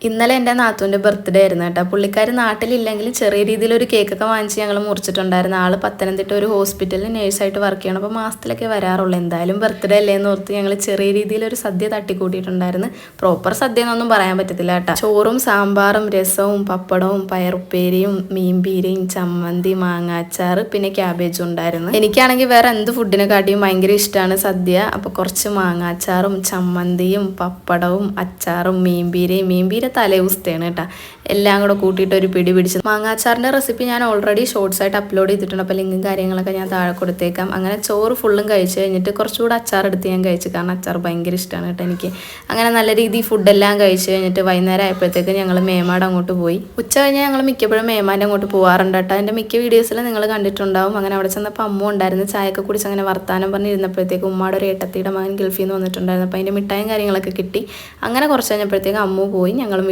ഇന്നലെ എൻ്റെ നാത്തൂൻ്റെ ബർത്ത്ഡേ ആയിരുന്നു കേട്ടോ. പുള്ളിക്കാർ നാട്ടിലില്ലെങ്കിൽ ചെറിയ രീതിയിലൊരു കേക്കൊക്കെ വാങ്ങിച്ച് ഞങ്ങൾ മുറിച്ചിട്ടുണ്ടായിരുന്നു. ആൾ പത്തനംതിട്ട ഒരു ഹോസ്പിറ്റലിൽ നേഴ്സായിട്ട് വർക്ക് ചെയ്യണം. അപ്പോൾ മാസത്തിലൊക്കെ വരാറുള്ളൂ. എന്തായാലും ബർത്ത്ഡേ അല്ലേന്ന് ഓർത്ത് ഞങ്ങൾ ചെറിയ രീതിയിലൊരു സദ്യ തട്ടിക്കൂട്ടിയിട്ടുണ്ടായിരുന്നു. പ്രോപ്പർ സദ്യ എന്നൊന്നും പറയാൻ പറ്റത്തില്ല കേട്ടോ. ചോറും സാമ്പാറും രസവും പപ്പടവും പയറുപ്പേരിയും മീൻപീരയും ചമ്മന്തി മാങ്ങാച്ചാർ പിന്നെ ക്യാബേജും ഉണ്ടായിരുന്നു. എനിക്കാണെങ്കിൽ വേറെ എന്ത് ഫുഡിനെക്കാട്ടിയും ഭയങ്കര ഇഷ്ടമാണ് സദ്യ. അപ്പോൾ കുറച്ച് മാങ്ങാച്ചാറും ചമ്മന്തിയും പപ്പടവും അച്ചാറും മീൻപീര തലേദിവസത്തെയാണ് കേട്ടോ. എല്ലാം കൂടെ കൂട്ടിയിട്ട് ഒരു പിടി പിടിച്ച്. മാങ്ങാച്ചാറിൻ്റെ റെസിപ്പി ഞാൻ ഓൾറെഡി ഷോർട്സ് ആയിട്ട് അപ്ലോഡ് ചെയ്തിട്ടുണ്ട്. അപ്പോൾ ലിങ്കും കാര്യങ്ങളൊക്കെ ഞാൻ താഴെ കൊടുത്തേക്കാം. അങ്ങനെ ചോറ് ഫുള്ളും കഴിച്ച് കഴിഞ്ഞിട്ട് കുറച്ചുകൂടെ അച്ചാർ എടുത്ത് ഞാൻ കഴിച്ചു. കാരണം അച്ചാർ ഭയങ്കര ഇഷ്ടമാണ് കേട്ടോ എനിക്ക്. അങ്ങനെ നല്ല രീതിയിൽ ഫുഡെല്ലാം കഴിച്ച് കഴിഞ്ഞിട്ട് വൈകുന്നേരം ആയപ്പോഴത്തേക്ക് ഞങ്ങൾ മേമാട് അങ്ങോട്ട് പോയി. ഉച്ച കഴിഞ്ഞാൽ ഞങ്ങൾ മിക്കപ്പോഴും മേമാൻ്റെ അങ്ങോട്ട് പോകാറുണ്ട് കേട്ടോ. എൻ്റെ മിക്ക വീഡിയോസിൽ നിങ്ങൾ കണ്ടിട്ടുണ്ടാവും. അങ്ങനെ അവിടെ ചെന്നപ്പോൾ അമ്മ ഉണ്ടായിരുന്നു. ചായയൊക്കെ കുടിച്ച് അങ്ങനെ വർത്താനം പറഞ്ഞിരുന്നപ്പോഴത്തേക്ക് ഉമ്മയുടെ ഒരു ഏട്ടത്തിയുടെ മകൻ ഗൾഫിൽ നിന്ന് വന്നിട്ടുണ്ടായിരുന്നു. അപ്പോൾ അതിൻ്റെ മിഠായും കാര്യങ്ങളൊക്കെ കിട്ടി. അങ്ങനെ കുറച്ച് കഴിഞ്ഞപ്പോഴത്തേക്ക് അമ്മ പോയി. ഞങ്ങൾ